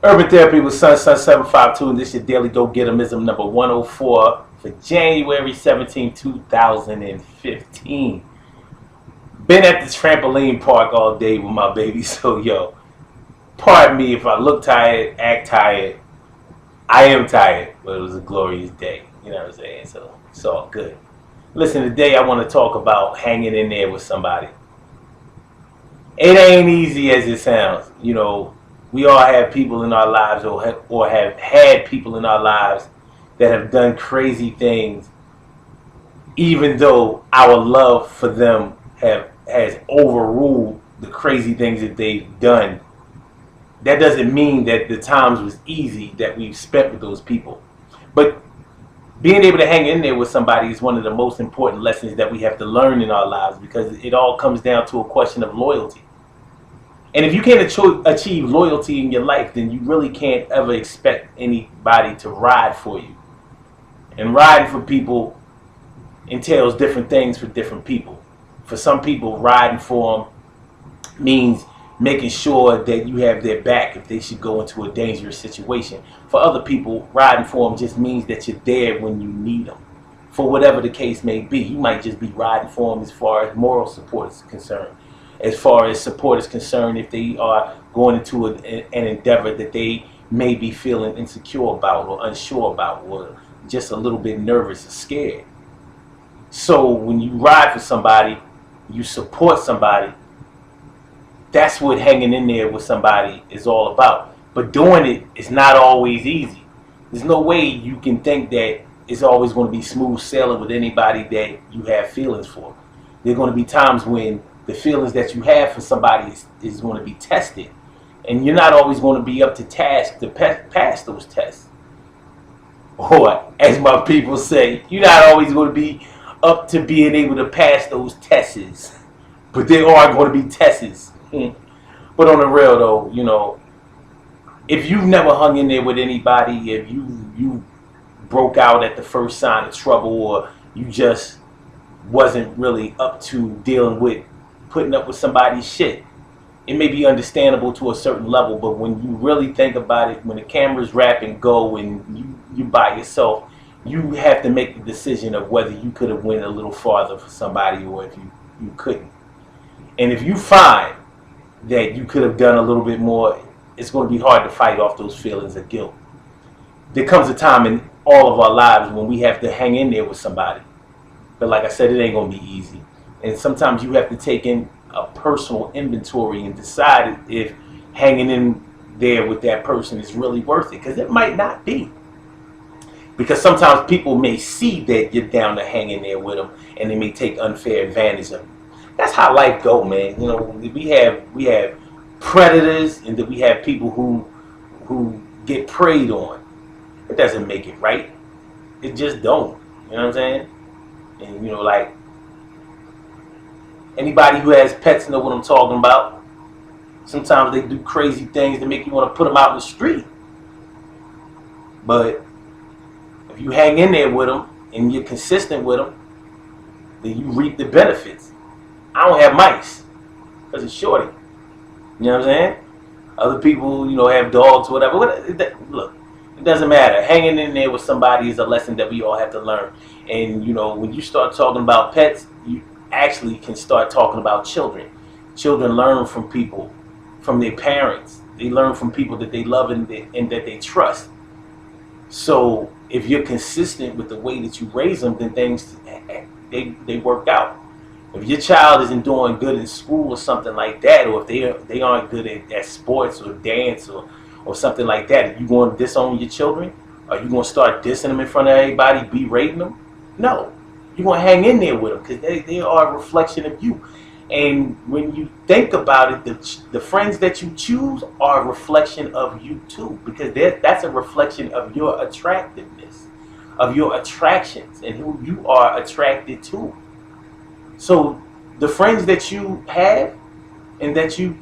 Urban Therapy with Sun752, and this is your daily Gogetemism number 104 for January 17, 2015. Been at the trampoline park all day with my baby, so yo, pardon me if I look tired, act tired. I am tired, but it was a glorious day, you know what I'm saying? So it's all good. Listen, today I want to talk about hanging in there with somebody. It ain't easy as it sounds, you know. We all have people in our lives or have had people in our lives that have done crazy things, even though our love for them has overruled the crazy things that they've done. That doesn't mean that the times was easy that we've spent with those people. But being able to hang in there with somebody is one of the most important lessons that we have to learn in our lives, because it all comes down to a question of loyalty. And if you can't achieve loyalty in your life, then you really can't ever expect anybody to ride for you. And riding for people entails different things for different people. For some people, riding for them means making sure that you have their back if they should go into a dangerous situation. For other people, riding for them just means that you're there when you need them. For whatever the case may be, you might just be riding for them as far as moral support is concerned. As far as support is concerned, if they are going into an endeavor that they may be feeling insecure about or unsure about or just a little bit nervous or scared. So when you ride for somebody, you support somebody, that's what hanging in there with somebody is all about. But doing it is not always easy. There's no way you can think that it's always going to be smooth sailing with anybody that you have feelings for. There are going to be times when the feelings that you have for somebody is going to be tested. And you're not always going to be up to task to pass those tests. Or, as my people say, you're not always going to be up to being able to pass those tests. But there are going to be tests. But on the real though, you know, if you've never hung in there with anybody, if you broke out at the first sign of trouble, or you just wasn't really up to dealing with putting up with somebody's shit, it may be understandable to a certain level, but when you really think about it, when the cameras wrap and go and you by yourself, you have to make the decision of whether you could have went a little farther for somebody or if you couldn't. And if you find that you could have done a little bit more, it's going to be hard to fight off those feelings of guilt. There comes a time in all of our lives when we have to hang in there with somebody. But like I said, it ain't going to be easy. And sometimes you have to take in a personal inventory and decide if hanging in there with that person is really worth it. Because it might not be. Because sometimes people may see that you're down to hang in there with them, and they may take unfair advantage of it. That's how life go, man. You know, we have predators, and then we have people who get preyed on. It doesn't make it right. It just don't. You know what I'm saying? And you know, like, anybody who has pets know what I'm talking about. Sometimes they do crazy things that make you want to put them out in the street. But if you hang in there with them and you're consistent with them, then you reap the benefits. I don't have mice because it's shorty. You know what I'm saying? Other people, you know, have dogs, whatever. Look, it doesn't matter. Hanging in there with somebody is a lesson that we all have to learn. And, you know, when you start talking about pets, you actually can start talking about children. Children learn from people, from their parents. They learn from people that they love and that they trust. So if you're consistent with the way that you raise them, then things, they work out. If your child isn't doing good in school or something like that, or if they aren't good at sports or dance or something like that, are you going to disown your children? Are you going to start dissing them in front of everybody, berating them? No. You're going to hang in there with them because they are a reflection of you. And when you think about it, the friends that you choose are a reflection of you too, because that's a reflection of your attractiveness, of your attractions, and who you are attracted to. So the friends that you have and that you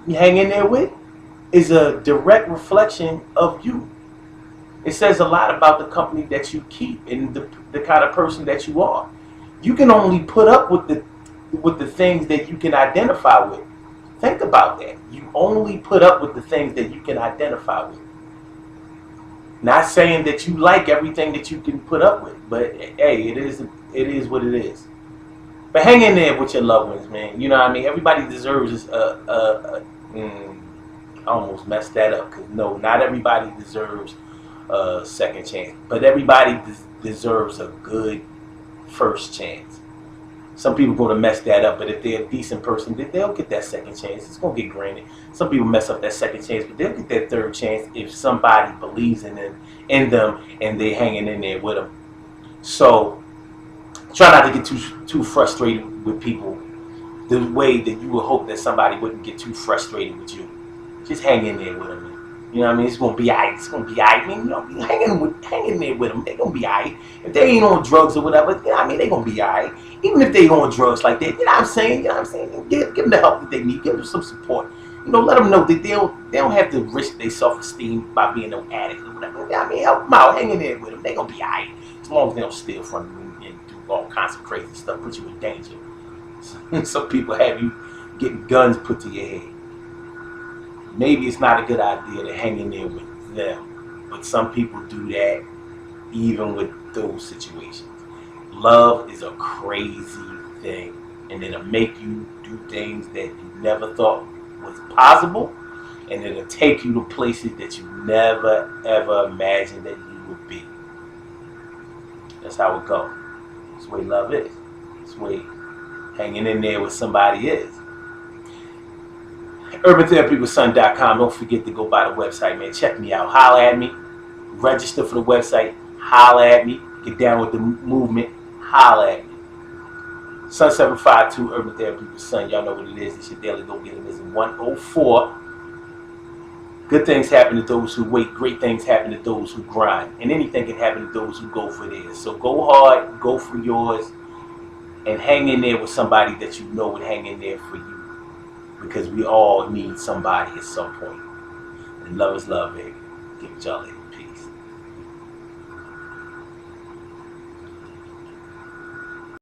hang in there with is a direct reflection of you. It says a lot about the company that you keep and the kind of person that you are. You can only put up with the things that you can identify with. Think about that. You only put up with the things that you can identify with. Not saying that you like everything that you can put up with, but hey, it is what it is. But hang in there with your loved ones, man. You know what I mean? Everybody deserves I almost messed that up, because no, not everybody deserves a second chance, but everybody deserves a good first chance. Some people going to mess that up, but if they're a decent person, they'll get that second chance. It's going to get granted. Some people mess up that second chance, but they'll get that third chance if somebody believes in them and they hanging in there with them. So try not to get too frustrated with people the way that you would hope that somebody wouldn't get too frustrated with you. Just hang in there with them. You know what I mean? It's gonna be alright. It's gonna be alright. I mean, you know, hang in there with them. They're gonna be alright. If they ain't on drugs or whatever, you know what I mean? They're gonna be alright. Even if they on drugs like that, you know what I'm saying? You know what I'm saying? Give them the help that they need. Give them some support. You know, let them know that they don't have to risk their self-esteem by being no addict or whatever. You know what I mean? Help them out. Hang in there with them. They're gonna be alright. As long as they don't steal from you and do all kinds of crazy stuff, put you in danger. Some people have you getting guns put to your head. Maybe it's not a good idea to hang in there with them, but some people do that even with those situations. Love is a crazy thing, and it'll make you do things that you never thought was possible, and it'll take you to places that you never ever imagined that you would be. That's how it goes. That's the way love is. That's the way hanging in there with somebody is. UrbanTherapyWithSon.com. Don't forget to go by the website, man. Check me out. Holla at me. Register for the website. Holla at me. Get down with the movement. Holla at me. Sun 752 Urban Therapy with Son. Y'all know what it is. It's your daily Gogetemism 104. Good things happen to those who wait. Great things happen to those who grind. And anything can happen to those who go for theirs. So go hard. Go for yours. And hang in there with somebody that you know would hang in there for you. Because we all need somebody at some point. And love is love, baby. Give it y'all later. Peace.